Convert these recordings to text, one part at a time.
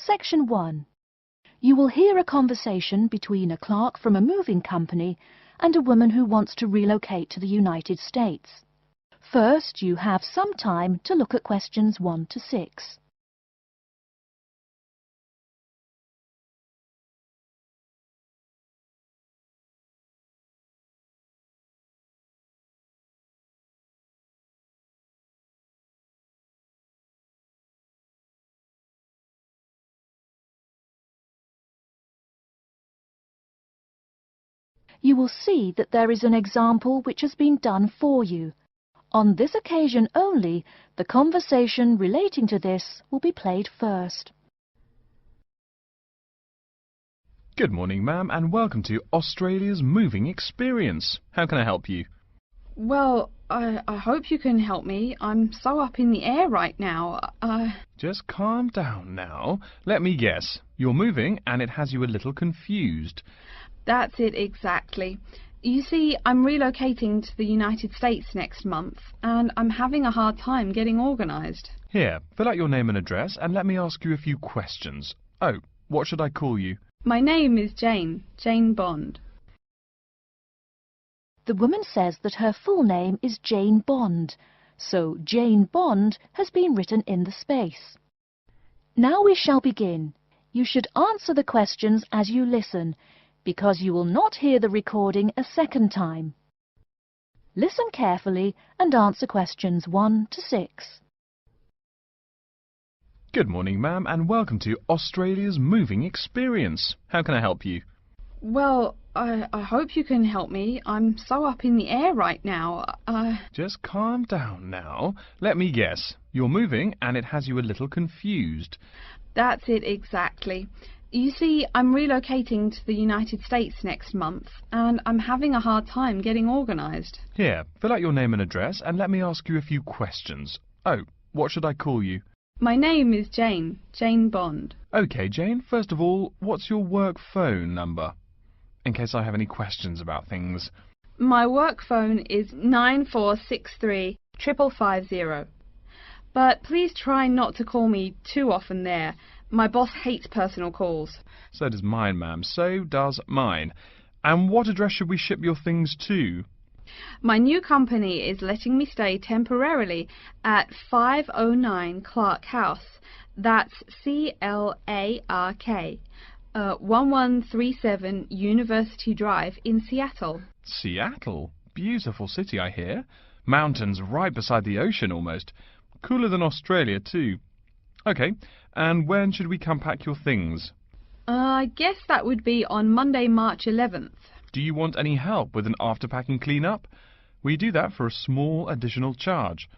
Section 1. You will hear a conversation between a clerk from a moving company and a woman who wants to relocate to the United States. First, you have some time to look at questions 1 to 6. You will see that there is an example which has been done for you. On this occasion only, the conversation relating to this will be played first. Good morning, ma'am, and welcome to Australia's Moving Experience. How can I help you? Well, I hope you can help me. I'm so up in the air right now. Just calm down now. Let me guess. You're moving and it has you a little confused. That's it exactly. You see, I'm relocating to the United States next month, and I'm having a hard time getting organised. Here, fill out your name and address and let me ask you a few questions. Oh, what should I call you? My name is Jane Bond. The woman says that her full name is Jane Bond, so Jane Bond has been written in the space. Now we shall begin. You should answer the questions as you listen, because you will not hear the recording a second time. Listen carefully and answer questions 1 to 6. Good morning, ma'am, and welcome to Australia's Moving Experience. How can I help you? Well, I hope you can help me. I'm so up in the air right now. Just calm down now. Let me guess. You're moving and it has you a little confused. That's it exactly. You see, I'm relocating to the United States next month, and I'm having a hard time getting organised. Here, fill out your name and address and let me ask you a few questions. Oh, what should I call you? My name is Jane Bond. OK, Jane, first of all, what's your work phone number? In case I have any questions about things. My work phone is 9463 550. But please try not to call me too often there. My boss hates personal calls. So does mine, ma'am. So does mine. And what address should we ship your things to? My new company is letting me stay temporarily at 509 Clark House. That's CLARK, 1137 University Drive in Seattle. Seattle? Beautiful city, I hear. Mountains right beside the ocean almost. Cooler than Australia, too. OK, and when should we come pack your things? I guess that would be on Monday, March 11th. Do you want any help with an after-packing clean-up? We do that for a small additional charge.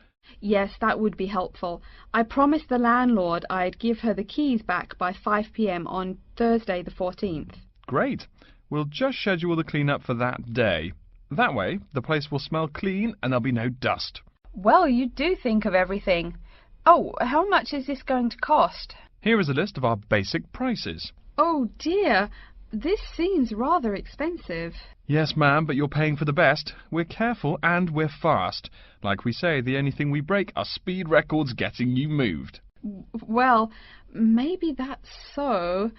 Yes, that would be helpful. I promised the landlord I'd give her the keys back by 5 p.m. on Thursday the 14th. Great. We'll just schedule the clean-up for that day. That way, the place will smell clean and there'll be no dust. Well, you do think of everything. Oh, how much is this going to cost? Here is a list of our basic prices. Oh dear, this seems rather expensive. Yes, ma'am, but you're paying for the best. We're careful and we're fast. Like we say, the only thing we break are speed records getting you moved. Well, maybe that's so.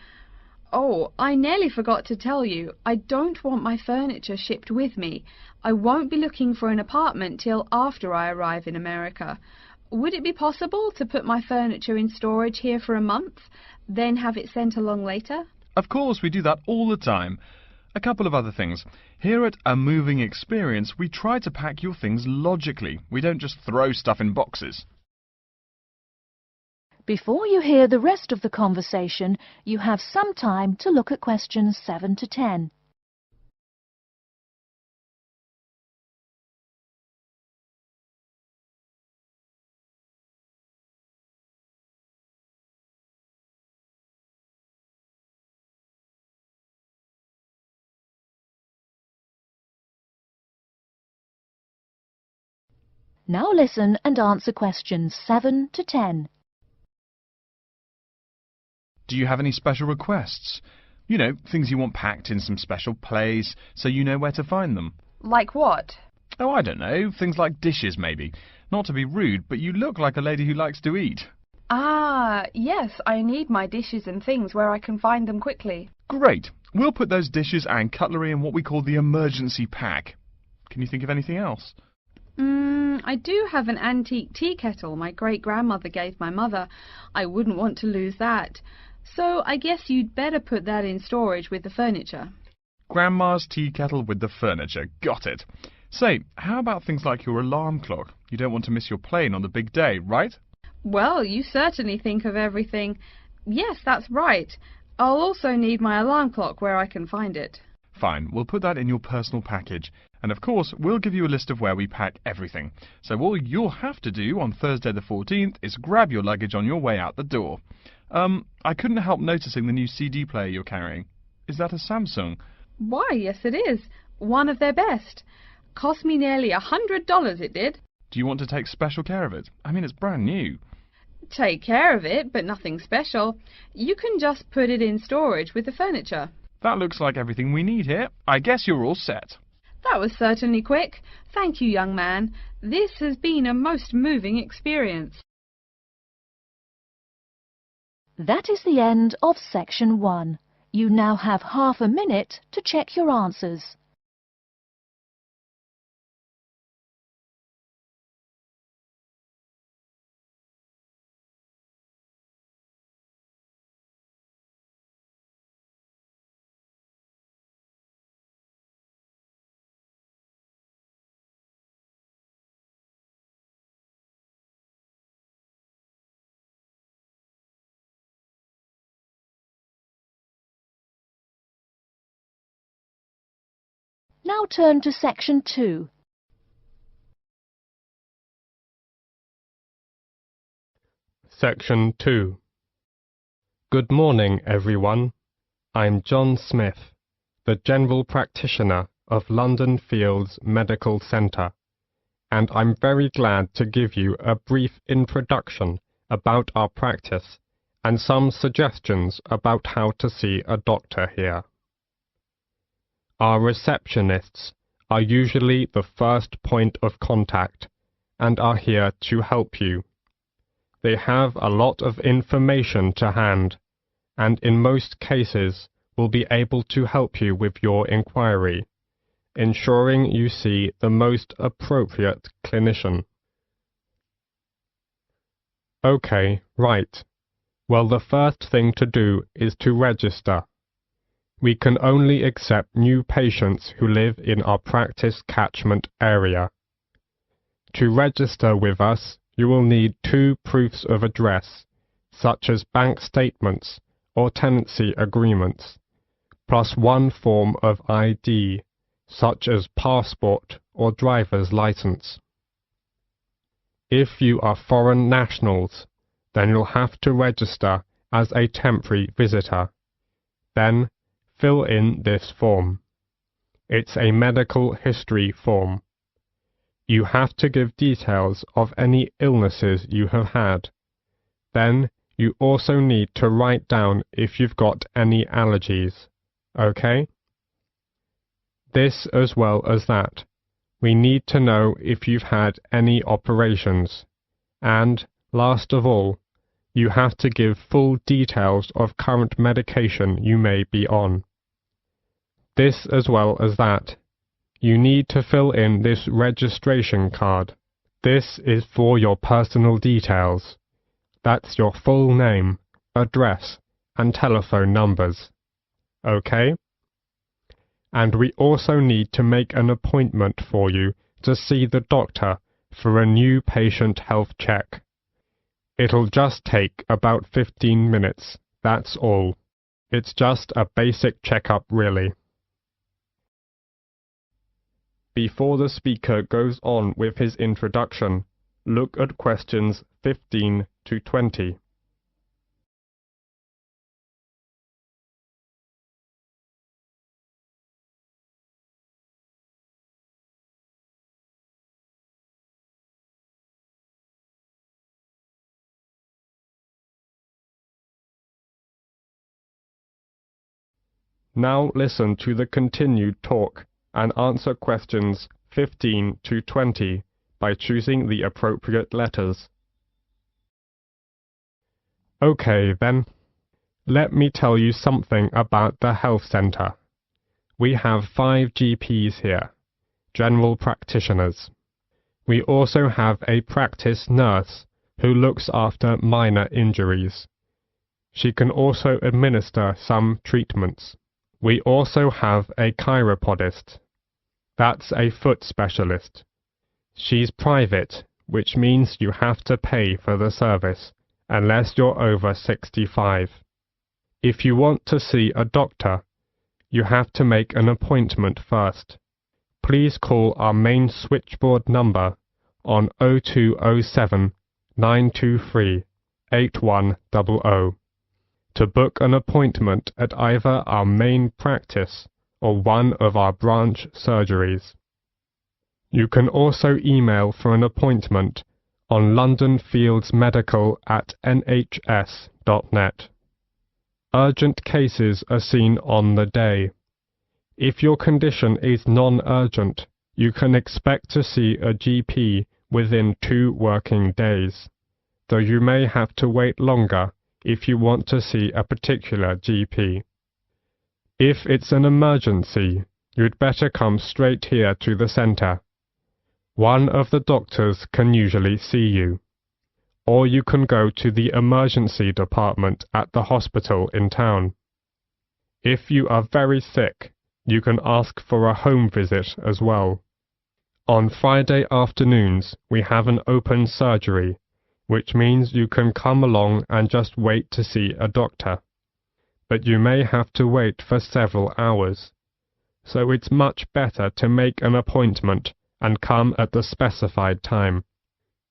Oh, I nearly forgot to tell you. I don't want my furniture shipped with me. I won't be looking for an apartment till after I arrive in America. Would it be possible to put my furniture in storage here for a month, then have it sent along later? Of course, we do that all the time. A couple of other things. Here at A Moving Experience, we try to pack your things logically. We don't just throw stuff in boxes. Before you hear the rest of the conversation, you have some time to look at questions 7 to 10. Now listen and answer questions 7 to 10. Do you have any special requests? You know, things you want packed in some special place, so you know where to find them. Like what? Oh, I don't know. Things like dishes, maybe. Not to be rude, but you look like a lady who likes to eat. Ah, yes, I need my dishes and things where I can find them quickly. Great. We'll put those dishes and cutlery in what we call the emergency pack. Can you think of anything else? I do have an antique tea kettle my great-grandmother gave my mother. I wouldn't want to lose that. So I guess you'd better put that in storage with the furniture. Grandma's tea kettle with the furniture. Got it. Say, how about things like your alarm clock? You don't want to miss your plane on the big day, right? Well, you certainly think of everything. Yes, that's right. I'll also need my alarm clock where I can find it. Fine, we'll put that in your personal package. And of course, we'll give you a list of where we pack everything. So all you'll have to do on Thursday the 14th is grab your luggage on your way out the door. I couldn't help noticing the new CD player you're carrying. Is that a Samsung? Why, yes it is. One of their best. Cost me nearly $100, it did. Do you want to take special care of it? I mean, it's brand new. Take care of it, but nothing special. You can just put it in storage with the furniture. That looks like everything we need here. I guess you're all set. That was certainly quick. Thank you, young man. This has been a most moving experience. That is the end of section 1. You now have half a minute to check your answers. Now turn to section 2. Section 2. Good morning, everyone. I'm John Smith, the General Practitioner of London Fields Medical Centre, and I'm very glad to give you a brief introduction about our practice and some suggestions about how to see a doctor here. Our receptionists are usually the first point of contact and are here to help you. They have a lot of information to hand, and in most cases will be able to help you with your inquiry, ensuring you see the most appropriate clinician. Okay, right. Well, the first thing to do is to register. We can only accept new patients who live in our practice catchment area. To register with us, you will need 2 proofs of address, such as bank statements or tenancy agreements, plus 1 form of ID, such as passport or driver's license. If you are foreign nationals, then you'll have to register as a temporary visitor. Then, fill in this form. It's a medical history form. You have to give details of any illnesses you have had. Then, you also need to write down if you've got any allergies. Okay? This as well as that. We need to know if you've had any operations. And, last of all, you have to give full details of current medication you may be on. This as well as that. You need to fill in this registration card. This is for your personal details. That's your full name, address, and telephone numbers. Okay? And we also need to make an appointment for you to see the doctor for a new patient health check. It'll just take about 15 minutes, that's all. It's just a basic checkup, really. Before the speaker goes on with his introduction, look at questions 15 to 20. Now listen to the continued talk and answer questions 15 to 20 by choosing the appropriate letters. Okay, then. Let me tell you something about the health centre. We have 5 GPs here, general practitioners. We also have a practice nurse who looks after minor injuries. She can also administer some treatments. We also have a chiropodist. That's a foot specialist. She's private, which means you have to pay for the service, unless you're over 65. If you want to see a doctor, you have to make an appointment first. Please call our main switchboard number on 0207 923 8100 to book an appointment at either our main practice or one of our branch surgeries. You can also email for an appointment on londonfieldsmedical@nhs.net. Urgent cases are seen on the day. If your condition is non-urgent, you can expect to see a GP within 2 working days, though you may have to wait longer if you want to see a particular GP. If it's an emergency, you'd better come straight here to the centre. One of the doctors can usually see you. Or you can go to the emergency department at the hospital in town. If you are very sick, you can ask for a home visit as well. On Friday afternoons, we have an open surgery, which means you can come along and just wait to see a doctor. But you may have to wait for several hours, so it's much better to make an appointment and come at the specified time.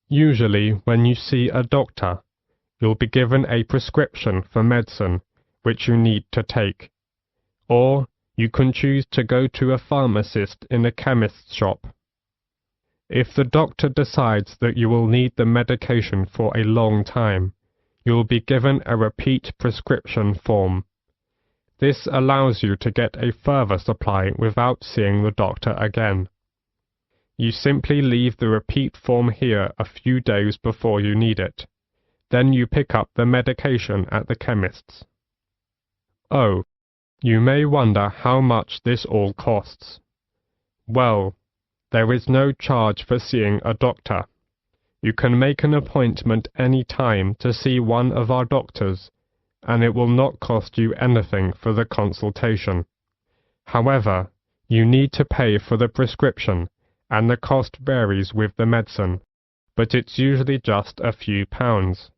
Usually, when you see a doctor, you'll be given a prescription for medicine which you need to take, or you can choose to go to a pharmacist in a chemist's shop. If the doctor decides that you will need the medication for a long time, you will be given a repeat prescription form. This allows you to get a further supply without seeing the doctor again. You simply leave the repeat form here a few days before you need it. Then you pick up the medication at the chemist's. Oh, you may wonder how much this all costs. Well, there is no charge for seeing a doctor. You can make an appointment any time to see one of our doctors, and it will not cost you anything for the consultation. However, you need to pay for the prescription, and the cost varies with the medicine, but it's usually just a few pounds.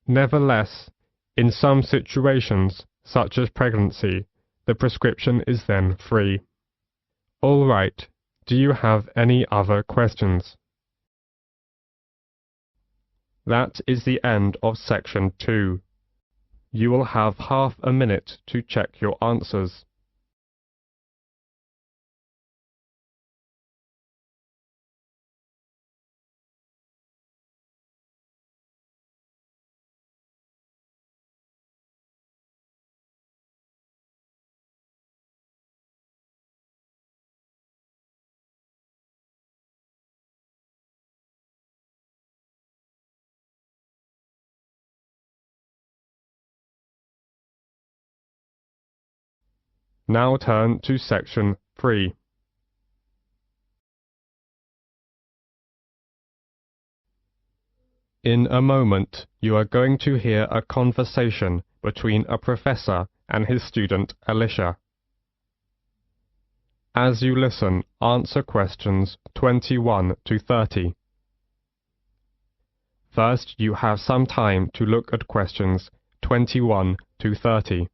Nevertheless, in some situations, such as pregnancy, the prescription is then free. All right, do you have any other questions? That is the end of section 2. You will have half a minute to check your answers. Now turn to section 3. In a moment, you are going to hear a conversation between a professor and his student Alicia. As you listen, answer questions 21 to 30. First, you have some time to look at questions 21 to 30.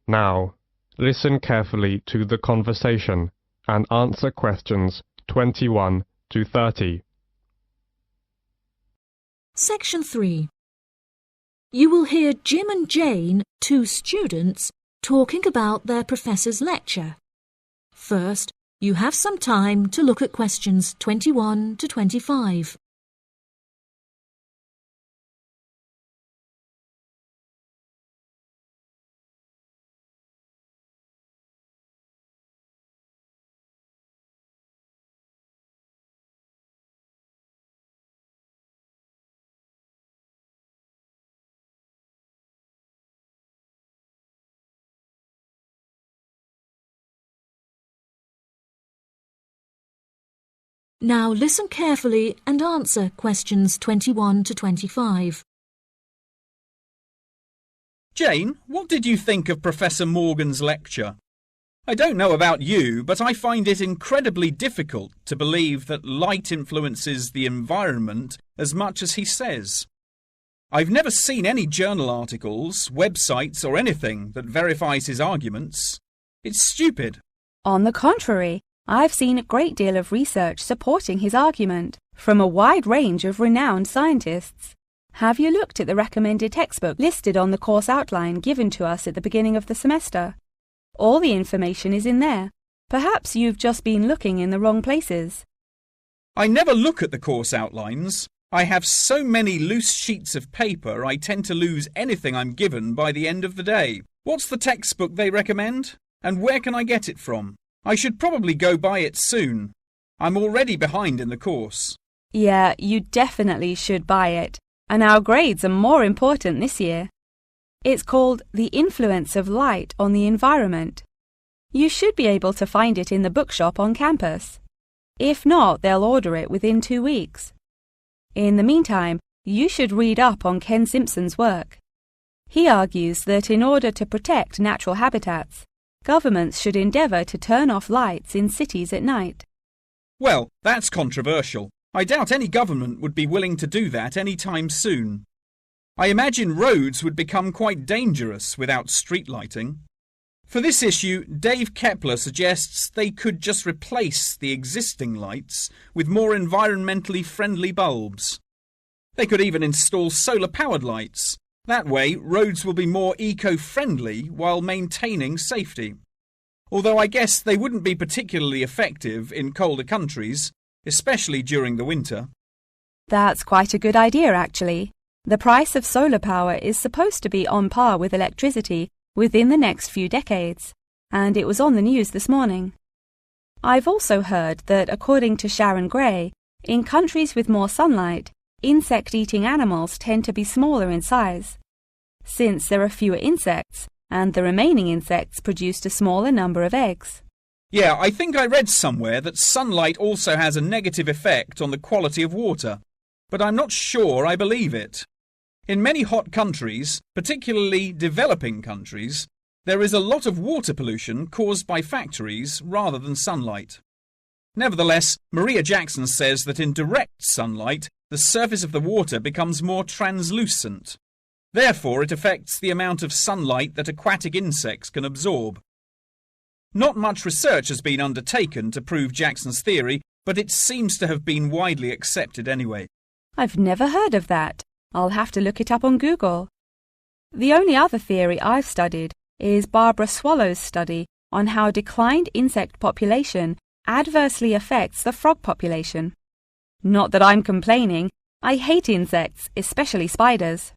Now, listen carefully to the conversation and answer questions 21 to 30. Section 3. You will hear Jim and Jane, two students, talking about their professor's lecture. First, you have some time to look at questions 21 to 25. Now listen carefully and answer questions 21 to 25. Jane, what did you think of Professor Morgan's lecture? I don't know about you, but I find it incredibly difficult to believe that light influences the environment as much as he says. I've never seen any journal articles, websites or anything that verifies his arguments. It's stupid. On the contrary, I've seen a great deal of research supporting his argument from a wide range of renowned scientists. Have you looked at the recommended textbook listed on the course outline given to us at the beginning of the semester? All the information is in there. Perhaps you've just been looking in the wrong places. I never look at the course outlines. I have so many loose sheets of paper I tend to lose anything I'm given by the end of the day. What's the textbook they recommend? And where can I get it from? I should probably go buy it soon. I'm already behind in the course. Yeah, you definitely should buy it. And our grades are more important this year. It's called The Influence of Light on the Environment. You should be able to find it in the bookshop on campus. If not, they'll order it within 2 weeks. In the meantime, you should read up on Ken Simpson's work. He argues that in order to protect natural habitats, governments should endeavour to turn off lights in cities at night. Well, that's controversial. I doubt any government would be willing to do that any time soon. I imagine roads would become quite dangerous without street lighting. For this issue, Dave Kepler suggests they could just replace the existing lights with more environmentally friendly bulbs. They could even install solar-powered lights. That way, roads will be more eco-friendly while maintaining safety. Although I guess they wouldn't be particularly effective in colder countries, especially during the winter. That's quite a good idea, actually. The price of solar power is supposed to be on par with electricity within the next few decades, and it was on the news this morning. I've also heard that, according to Sharon Gray, in countries with more sunlight, insect-eating animals tend to be smaller in size. Since there are fewer insects, and the remaining insects produced a smaller number of eggs. Yeah, I think I read somewhere that sunlight also has a negative effect on the quality of water, but I'm not sure I believe it. In many hot countries, particularly developing countries, there is a lot of water pollution caused by factories rather than sunlight. Nevertheless, Maria Jackson says that in direct sunlight, the surface of the water becomes more translucent. Therefore, it affects the amount of sunlight that aquatic insects can absorb. Not much research has been undertaken to prove Jackson's theory, but it seems to have been widely accepted anyway. I've never heard of that. I'll have to look it up on Google. The only other theory I've studied is Barbara Swallow's study on how declined insect population adversely affects the frog population. Not that I'm complaining. I hate insects, especially spiders.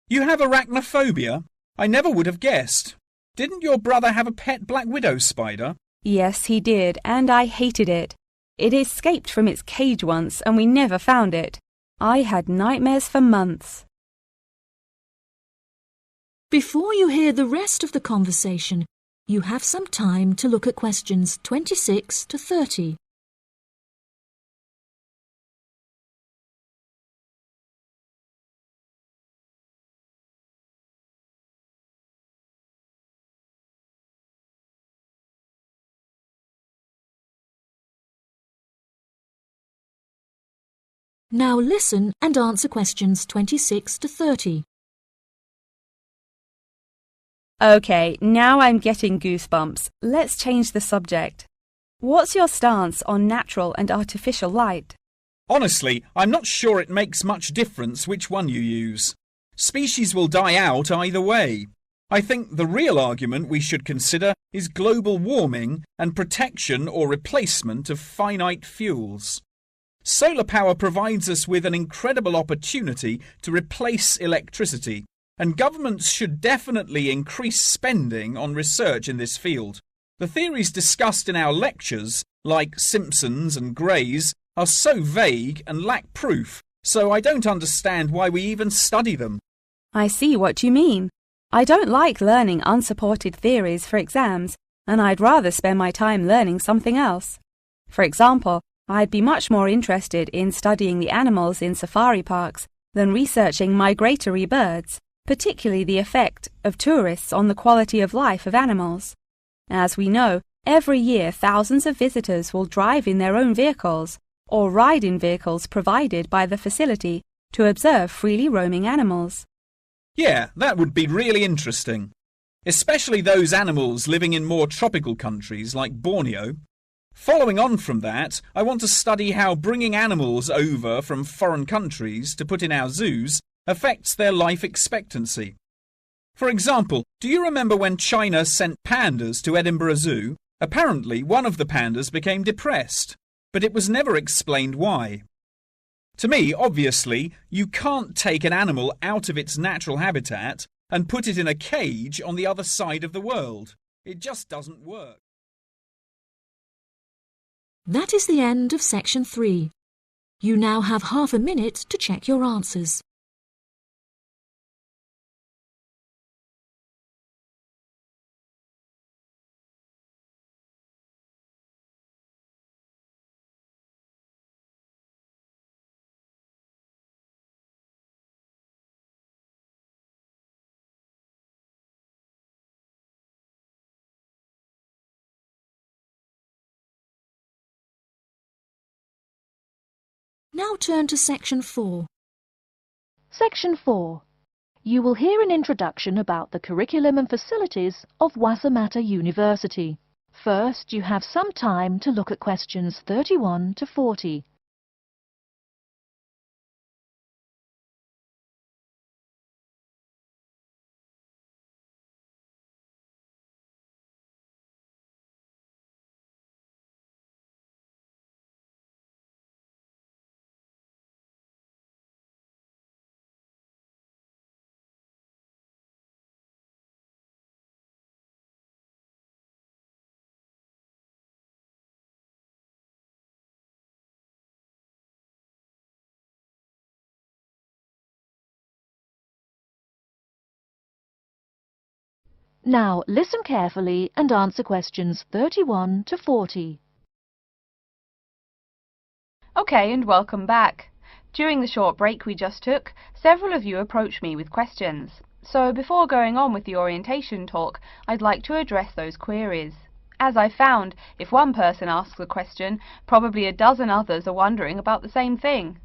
You have arachnophobia? I never would have guessed. Didn't your brother have a pet black widow spider? Yes, he did, and I hated it. It escaped from its cage once, and we never found it. I had nightmares for months. Before you hear the rest of the conversation, you have some time to look at questions 26 to 30. Now listen and answer questions 26 to 30. Okay, now I'm getting goosebumps. Let's change the subject. What's your stance on natural and artificial light? Honestly, I'm not sure it makes much difference which one you use. Species will die out either way. I think the real argument we should consider is global warming and protection or replacement of finite fuels. Solar power provides us with an incredible opportunity to replace electricity, and governments should definitely increase spending on research in this field. The theories discussed in our lectures, like Simpson's and Gray's, are so vague and lack proof, so I don't understand why we even study them. I see what you mean. I don't like learning unsupported theories for exams, and I'd rather spend my time learning something else. For example, I'd be much more interested in studying the animals in safari parks than researching migratory birds, particularly the effect of tourists on the quality of life of animals. As we know, every year thousands of visitors will drive in their own vehicles or ride in vehicles provided by the facility to observe freely roaming animals. Yeah, that would be really interesting. Especially those animals living in more tropical countries like Borneo. Following on from that, I want to study how bringing animals over from foreign countries to put in our zoos affects their life expectancy. For example, do you remember when China sent pandas to Edinburgh Zoo? Apparently, one of the pandas became depressed, but it was never explained why. To me, obviously, you can't take an animal out of its natural habitat and put it in a cage on the other side of the world. It just doesn't work. That is the end of section 3. You now have half a minute to check your answers. Now turn to section 4. Section 4. You will hear an introduction about the curriculum and facilities of Wassamata University. First, you have some time to look at questions 31 to 40. Now listen carefully and answer questions 31 to 40. Okay, and welcome back. During the short break we just took, several of you approached me with questions. So before going on with the orientation talk, I'd like to address those queries. As I found, if one person asks a question, probably a dozen others are wondering about the same thing.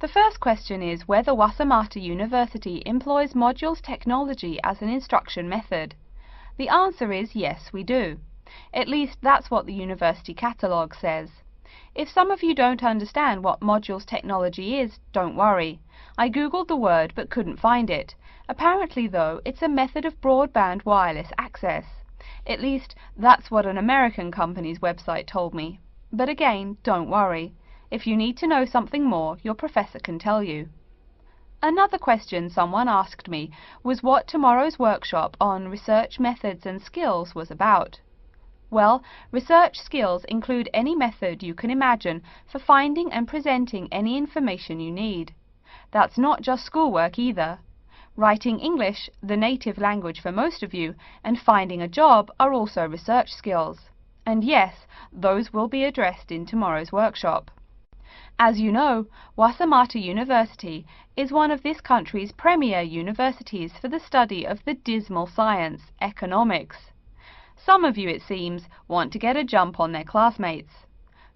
The first question is whether Wassamata University employs modules technology as an instruction method. The answer is yes, we do. At least that's what the university catalogue says. If some of you don't understand what modules technology is, don't worry. I googled the word but couldn't find it. Apparently though, it's a method of broadband wireless access. At least that's what an American company's website told me. But again, don't worry. If you need to know something more, your professor can tell you. Another question someone asked me was what tomorrow's workshop on research methods and skills was about. Well, research skills include any method you can imagine for finding and presenting any information you need. That's not just schoolwork either. Writing English, the native language for most of you, and finding a job are also research skills. And yes, those will be addressed in tomorrow's workshop. As you know, Wassamata University is one of this country's premier universities for the study of the dismal science, economics. Some of you, it seems, want to get a jump on their classmates.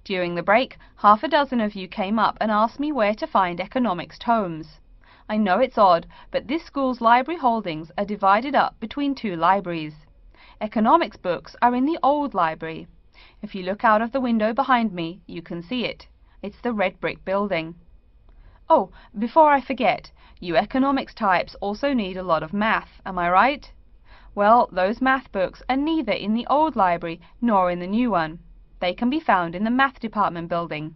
During the break, half a dozen of you came up and asked me where to find economics tomes. I know it's odd, but this school's library holdings are divided up between two libraries. Economics books are in the old library. If you look out of the window behind me, you can see it. It's the red brick building. Oh, before I forget, you economics types also need a lot of math, am I right? Well, those math books are neither in the old library nor in the new one. They can be found in the math department building.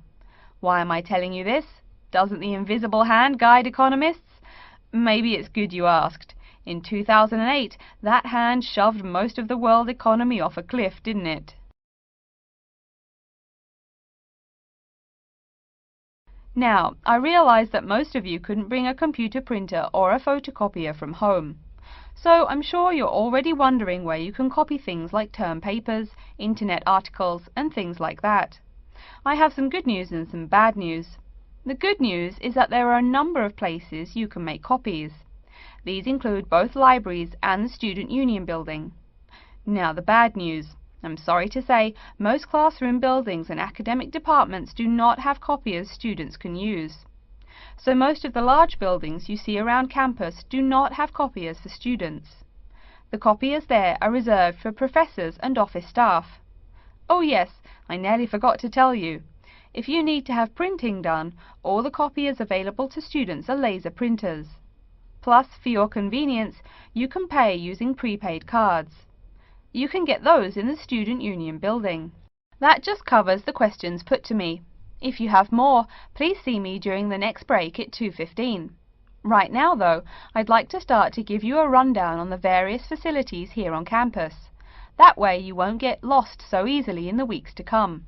Why am I telling you this? Doesn't the invisible hand guide economists? Maybe it's good you asked. In 2008, that hand shoved most of the world economy off a cliff, didn't it? Now, I realize that most of you couldn't bring a computer printer or a photocopier from home. So I'm sure you're already wondering where you can copy things like term papers, internet articles, and things like that. I have some good news and some bad news. The good news is that there are a number of places you can make copies. These include both libraries and the Student Union building. Now the bad news. I'm sorry to say, most classroom buildings and academic departments do not have copiers students can use. So most of the large buildings you see around campus do not have copiers for students. The copiers there are reserved for professors and office staff. Oh yes, I nearly forgot to tell you. If you need to have printing done, all the copiers available to students are laser printers. Plus, for your convenience, you can pay using prepaid cards. You can get those in the Student Union building. That just covers the questions put to me. If you have more, please see me during the next break at 2:15. Right now, though, I'd like to start to give you a rundown on the various facilities here on campus. That way you won't get lost so easily in the weeks to come.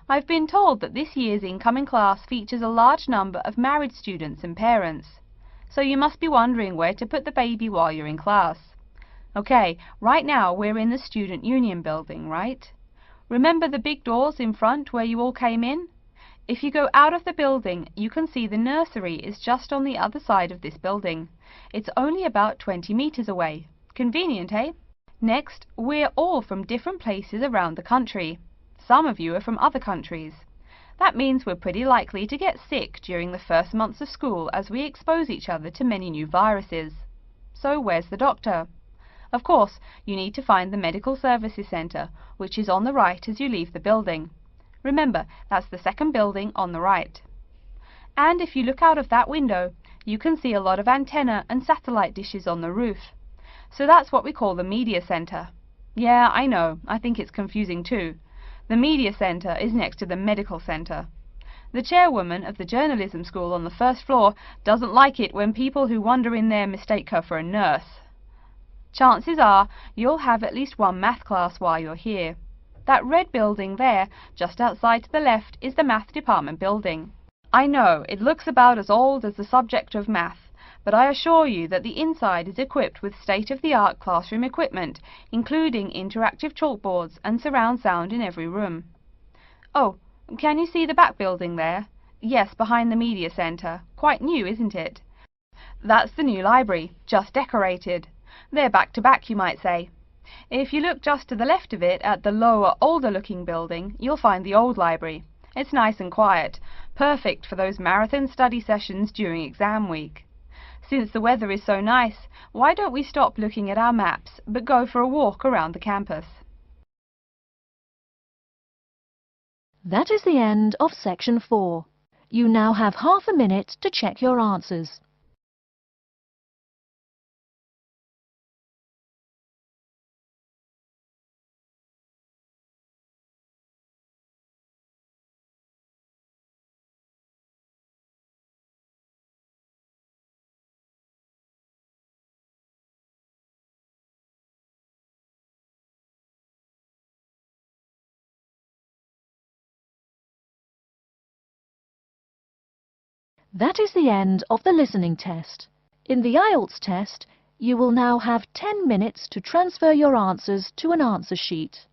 I've been told that this year's incoming class features a large number of married students and parents. So you must be wondering where to put the baby while you're in class. Okay, right now we're in the Student Union building, right? Remember the big doors in front where you all came in? If you go out of the building, you can see the nursery is just on the other side of this building. It's only about 20 meters away. Convenient, eh? Next, we're all from different places around the country. Some of you are from other countries. That means we're pretty likely to get sick during the first months of school as we expose each other to many new viruses. So where's the doctor? Of course, you need to find the Medical Services Centre, which is on the right as you leave the building. Remember, that's the second building on the right. And if you look out of that window, you can see a lot of antenna and satellite dishes on the roof. So that's what we call the Media Centre. Yeah, I know, I think it's confusing too. The Media Centre is next to the Medical Centre. The chairwoman of the journalism school on the first floor doesn't like it when people who wander in there mistake her for a nurse. Chances are you'll have at least one math class while you're here. That red building there, just outside to the left, is the math department building. I know, it looks about as old as the subject of math, but I assure you that the inside is equipped with state-of-the-art classroom equipment, including interactive chalkboards and surround sound in every room. Oh, can you see the back building there? Yes, behind the Media Centre. Quite new, isn't it? That's the new library, just decorated. They're back to back, you might say. If you look just to the left of it at the lower, older-looking building, you'll find the old library. It's nice and quiet, perfect for those marathon study sessions during exam week. Since the weather is so nice, why don't we stop looking at our maps, but go for a walk around the campus? That is the end of section 4. You now have half a minute to check your answers. That is the end of the listening test. In the IELTS test, you will now have 10 minutes to transfer your answers to an answer sheet.